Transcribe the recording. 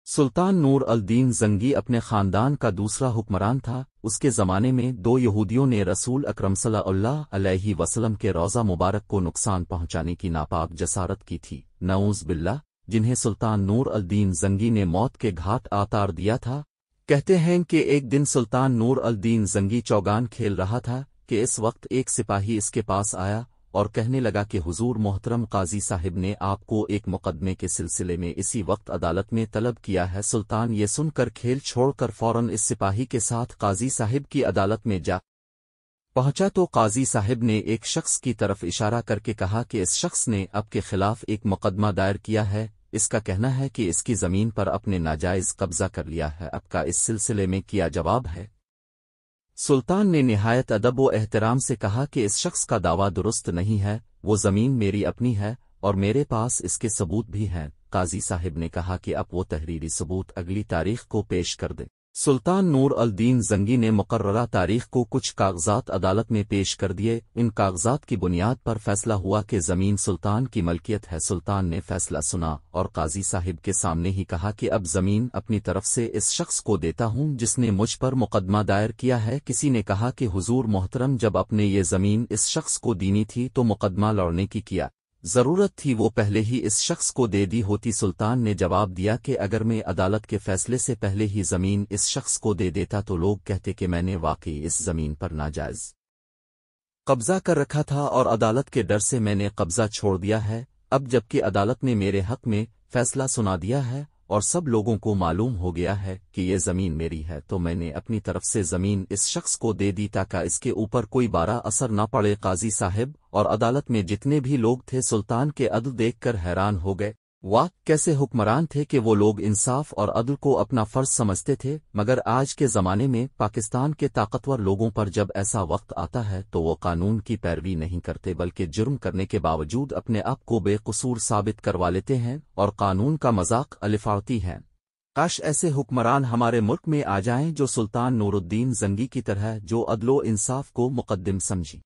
سلطان نور الدین زنگی اپنے خاندان کا دوسرا حکمران تھا۔ اس کے زمانے میں دو یہودیوں نے رسول اکرم صلی اللہ علیہ وسلم کے روضہ مبارک کو نقصان پہنچانے کی ناپاک جسارت کی تھی، نعوذ باللہ، جنہیں سلطان نور الدین زنگی نے موت کے گھاٹ اتار دیا تھا۔ کہتے ہیں کہ ایک دن سلطان نور الدین زنگی چوگان کھیل رہا تھا کہ اس وقت ایک سپاہی اس کے پاس آیا اور کہنے لگا کہ حضور محترم قاضی صاحب نے آپ کو ایک مقدمے کے سلسلے میں اسی وقت عدالت میں طلب کیا ہے۔ سلطان یہ سن کر کھیل چھوڑ کر فوراً اس سپاہی کے ساتھ قاضی صاحب کی عدالت میں جا پہنچا تو قاضی صاحب نے ایک شخص کی طرف اشارہ کر کے کہا کہ اس شخص نے اب کے خلاف ایک مقدمہ دائر کیا ہے، اس کا کہنا ہے کہ اس کی زمین پر اپنے ناجائز قبضہ کر لیا ہے، اب کا اس سلسلے میں کیا جواب ہے؟ سلطان نے نہایت ادب و احترام سے کہا کہ اس شخص کا دعویٰ درست نہیں ہے، وہ زمین میری اپنی ہے اور میرے پاس اس کے ثبوت بھی ہیں۔ قاضی صاحب نے کہا کہ اب وہ تحریری ثبوت اگلی تاریخ کو پیش کر دے۔ سلطان نور الدین زنگی نے مقررہ تاریخ کو کچھ کاغذات عدالت میں پیش کر دیے۔ ان کاغذات کی بنیاد پر فیصلہ ہوا کہ زمین سلطان کی ملکیت ہے۔ سلطان نے فیصلہ سنا اور قاضی صاحب کے سامنے ہی کہا کہ اب زمین اپنی طرف سے اس شخص کو دیتا ہوں جس نے مجھ پر مقدمہ دائر کیا ہے۔ کسی نے کہا کہ حضور محترم، جب اپنے یہ زمین اس شخص کو دینی تھی تو مقدمہ لڑنے کی کیا ضرورت تھی؟ وہ پہلے ہی اس شخص کو دے دی ہوتی۔ سلطان نے جواب دیا کہ اگر میں عدالت کے فیصلے سے پہلے ہی زمین اس شخص کو دے دیتا تو لوگ کہتے کہ میں نے واقعی اس زمین پر ناجائز قبضہ کر رکھا تھا اور عدالت کے ڈر سے میں نے قبضہ چھوڑ دیا ہے۔ اب جبکہ عدالت نے میرے حق میں فیصلہ سنا دیا ہے اور سب لوگوں کو معلوم ہو گیا ہے کہ یہ زمین میری ہے، تو میں نے اپنی طرف سے زمین اس شخص کو دے دی تاکہ اس کے اوپر کوئی بارا اثر نہ پڑے۔ قاضی صاحب اور عدالت میں جتنے بھی لوگ تھے سلطان کے عدل دیکھ کر حیران ہو گئے۔ واہ، کیسے حکمران تھے کہ وہ لوگ انصاف اور عدل کو اپنا فرض سمجھتے تھے، مگر آج کے زمانے میں پاکستان کے طاقتور لوگوں پر جب ایسا وقت آتا ہے تو وہ قانون کی پیروی نہیں کرتے بلکہ جرم کرنے کے باوجود اپنے آپ کو بے قصور ثابت کروا لیتے ہیں اور قانون کا مذاق الفاظی ہیں۔ کاش ایسے حکمران ہمارے ملک میں آ جائیں جو سلطان نور الدین زنگی کی طرح، جو عدل و انصاف کو مقدم سمجھی۔